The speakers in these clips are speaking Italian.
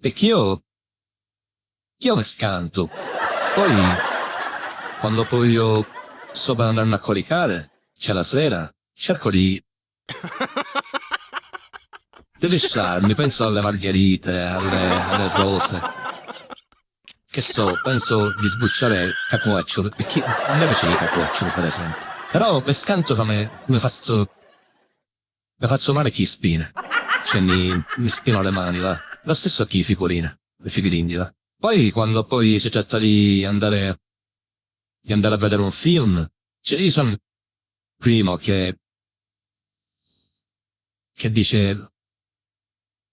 Perché io mi scanto. Poi, quando poi io sto per andarmi a coricare, c'è la sera, cerco di rilassarmi, penso alle margherite, alle rose. Che so, penso di sbucciare cacoacciolo, perché a me piace il cacoacciolo, per esempio. Però mi scanto come mi faccio male chi spina. Cioè mi spino le mani, va. Lo stesso chi figurine, le figurine, va. Poi quando poi si tratta di andare a vedere un film, cioè io sono il primo che dice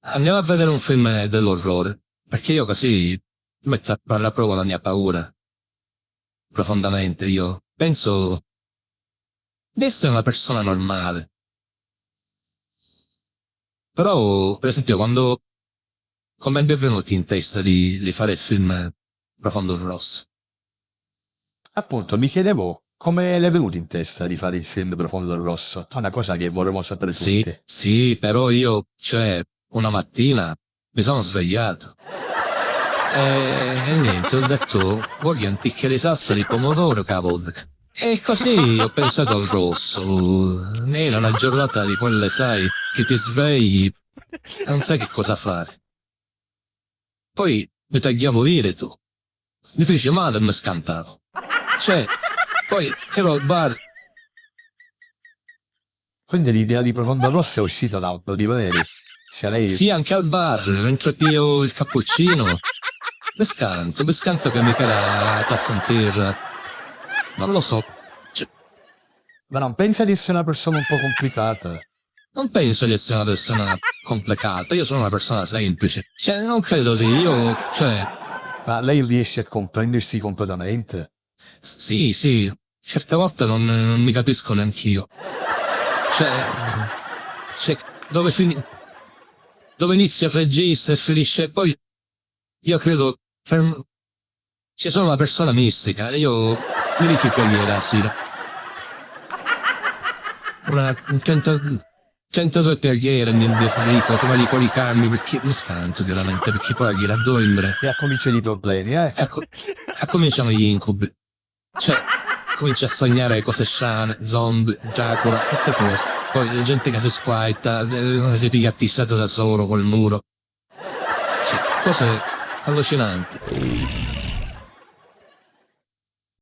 andiamo a vedere un film dell'orrore, perché io così metto alla prova la mia paura. Profondamente io penso di essere una persona normale. Però, per esempio, come mi è venuto in testa di fare il film Profondo Rosso? Appunto, mi chiedevo come le è venuto in testa di fare il film Profondo del Rosso. È una cosa che vorremmo sapere Sì, tutti. sì, però io, cioè, una mattina mi sono svegliato. E niente, ho detto, voglio antiche le salsa di pomodoro, cavolo. E così ho pensato al rosso. Era una giornata di quelle, sai, che ti svegli e non sai che cosa fare. Poi mi tagliavo dire tu. Mi fece male e mi scantavo. Cioè, poi ero al bar. Quindi l'idea di Profondo del Rosso è uscita da un motivo veri. Cioè lei... Sì, anche al bar, mentre pio il cappuccino. Mi scanto che mica era da sentire. Non lo so. Cioè, Ma non pensa di essere una persona un po' complicata? non penso di essere una persona complicata, io sono una persona semplice. Cioè, non credo di io, cioè, Ma lei riesce a comprendersi completamente? sì, sì, certe volte non mi capisco neanch'io. Cioè, dove inizia il regista e finisce, poi io credo, ci sono una persona mistica, io mi dico preghiera, sì. Una 102 preghiere mi dico come di coricarmi perché mi stanco veramente, perché poi la dormire. E comincia i problemi, eh? Ecco, cominciano gli incubi. Cioè, comincia a sognare cose strane, zombie, Dracula, tutte cose. Poi la gente che si squaita, si piglia attissato da solo col muro. Cioè, cose allucinanti.